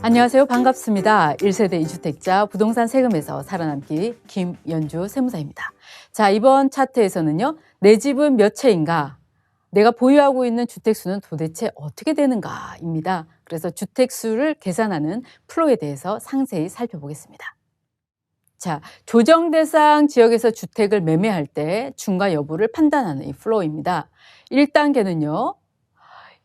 안녕하세요. 반갑습니다. 1세대 2주택자 부동산 세금에서 살아남기 김연주 세무사입니다. 자, 이번 차트에서는요. 내 집은 몇 채인가? 내가 보유하고 있는 주택수는 도대체 어떻게 되는가입니다. 그래서 주택수를 계산하는 플로에 대해서 상세히 살펴보겠습니다. 자, 조정 대상 지역에서 주택을 매매할 때 중과 여부를 판단하는 이 플로우입니다. 1단계는요.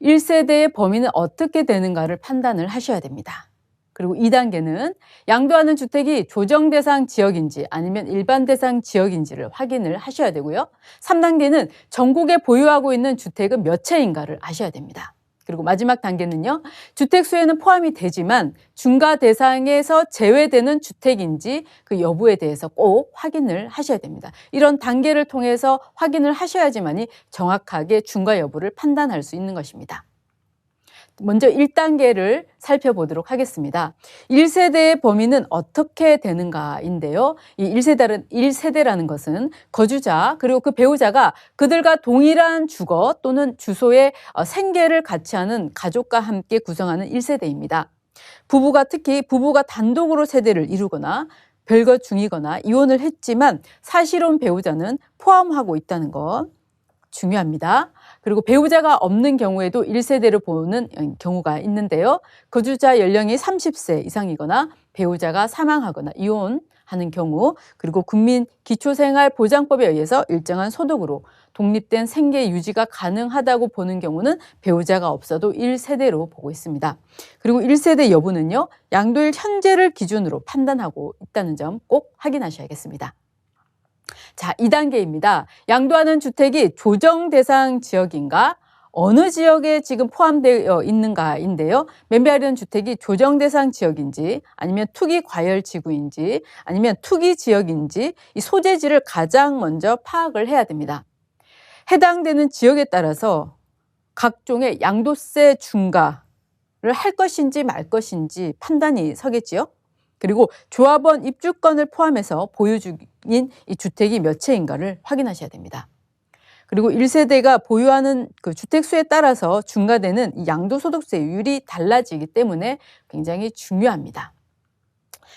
1세대의 범위는 어떻게 되는가를 판단을 하셔야 됩니다. 그리고 2단계는 양도하는 주택이 조정 대상 지역인지 아니면 일반 대상 지역인지를 확인을 하셔야 되고요. 3단계는 전국에 보유하고 있는 주택은 몇 채인가를 아셔야 됩니다. 그리고 마지막 단계는요. 주택수에는 포함이 되지만 중과 대상에서 제외되는 주택인지 그 여부에 대해서 꼭 확인을 하셔야 됩니다. 이런 단계를 통해서 확인을 하셔야지만이 정확하게 중과 여부를 판단할 수 있는 것입니다. 먼저 1단계를 살펴보도록 하겠습니다. 1세대의 범위는 어떻게 되는가인데요. 이 1세대라는 것은 거주자 그리고 그 배우자가 그들과 동일한 주거 또는 주소의 생계를 같이 하는 가족과 함께 구성하는 1세대입니다. 특히 부부가 단독으로 세대를 이루거나 별거 중이거나 이혼을 했지만 사실혼 배우자는 포함하고 있다는 것 중요합니다. 그리고 배우자가 없는 경우에도 1세대를 보는 경우가 있는데요. 거주자 연령이 30세 이상이거나 배우자가 사망하거나 이혼하는 경우, 그리고 국민기초생활보장법에 의해서 일정한 소득으로 독립된 생계 유지가 가능하다고 보는 경우는 배우자가 없어도 1세대로 보고 있습니다. 그리고 1세대 여부는요. 양도일 현재를 기준으로 판단하고 있다는 점 꼭 확인하셔야겠습니다. 자, 2단계입니다. 양도하는 주택이 조정 대상 지역인가? 어느 지역에 지금 포함되어 있는가인데요. 매매하려는 주택이 조정 대상 지역인지 아니면 투기 과열 지구인지 아니면 투기 지역인지 이 소재지를 가장 먼저 파악을 해야 됩니다. 해당되는 지역에 따라서 각종의 양도세 중과를 할 것인지 말 것인지 판단이 서겠지요. 그리고 조합원 입주권을 포함해서 보유 중인 이 주택이 몇 채인가를 확인하셔야 됩니다. 그리고 1세대가 보유하는 그 주택수에 따라서 중과되는 이 양도소득세율이 달라지기 때문에 굉장히 중요합니다.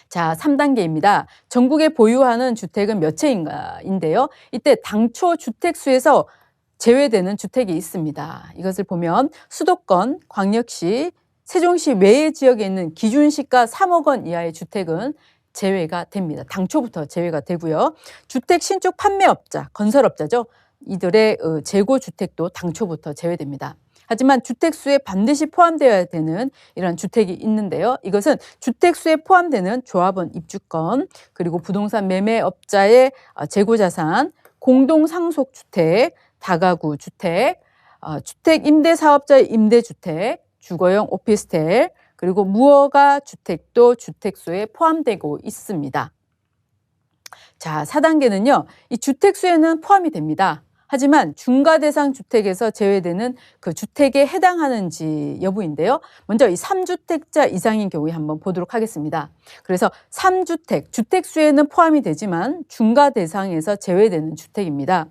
자, 3단계입니다. 전국에 보유하는 주택은 몇 채인가인데요. 이때 당초 주택수에서 제외되는 주택이 있습니다. 이것을 보면 수도권, 광역시, 세종시 외의 지역에 있는 기준시가 3억 원 이하의 주택은 제외가 됩니다. 당초부터 제외가 되고요. 주택 신축 판매업자, 건설업자죠. 이들의 재고주택도 당초부터 제외됩니다. 하지만 주택수에 반드시 포함되어야 되는 이런 주택이 있는데요. 이것은 주택수에 포함되는 조합원 입주권, 그리고 부동산 매매업자의 재고자산, 공동상속주택, 다가구 주택, 주택임대사업자의 임대주택, 주거용 오피스텔, 그리고 무허가 주택도 주택수에 포함되고 있습니다. 자, 4단계는요. 이 주택수에는 포함이 됩니다. 하지만 중과 대상 주택에서 제외되는 그 주택에 해당하는지 여부인데요. 먼저 이 3주택자 이상인 경우에 한번 보도록 하겠습니다. 그래서 3주택, 주택수에는 포함이 되지만 중과 대상에서 제외되는 주택입니다.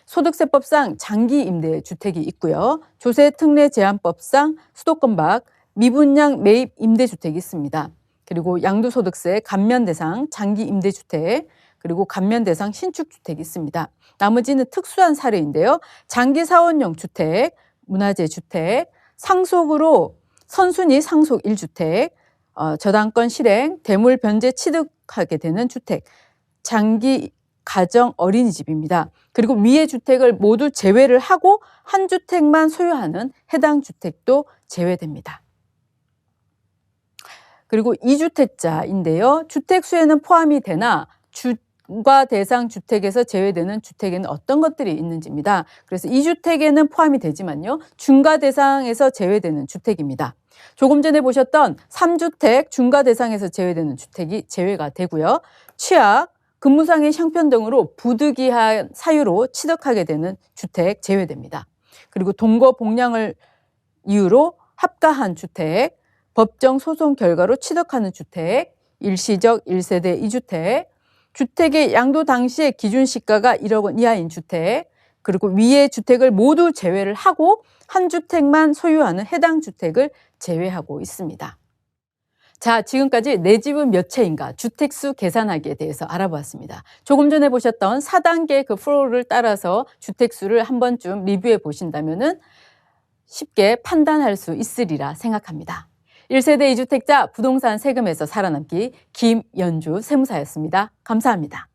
소득세법상 장기임대주택이 있고요. 조세특례제한법상 수도권 밖 미분양 매입 임대주택이 있습니다. 그리고 양도소득세 감면대상 장기임대주택, 그리고 감면대상 신축주택이 있습니다. 나머지는 특수한 사례인데요. 장기사원용 주택, 문화재 주택, 상속으로 선순위 상속 1주택, 저당권 실행, 대물 변제 취득하게 되는 주택, 장기 가정 어린이집입니다. 그리고 위의 주택을 모두 제외를 하고 한 주택만 소유하는 해당 주택도 제외됩니다. 그리고 2주택자인데요. 주택수에는 포함이 되나 중과 대상 주택에서 제외되는 주택에는 어떤 것들이 있는지입니다. 그래서 2주택에는 포함이 되지만요. 중과 대상에서 제외되는 주택입니다. 조금 전에 보셨던 3주택 중과 대상에서 제외되는 주택이 제외가 되고요. 취약, 근무상의 형편 등으로 부득이한 사유로 취득하게 되는 주택 제외됩니다. 그리고 동거 복량을 이유로 합가한 주택, 법정 소송 결과로 취득하는 주택, 일시적 1세대 2주택, 주택의 양도 당시의 기준 시가가 1억 원 이하인 주택, 그리고 위의 주택을 모두 제외를 하고 한 주택만 소유하는 해당 주택을 제외하고 있습니다. 자, 지금까지 내 집은 몇 채인가 주택수 계산하기에 대해서 알아보았습니다. 조금 전에 보셨던 4단계 그 프로를 따라서 주택수를 한 번쯤 리뷰해 보신다면은 쉽게 판단할 수 있으리라 생각합니다. 1세대 2주택자 부동산 세금에서 살아남기 김연주 세무사였습니다. 감사합니다.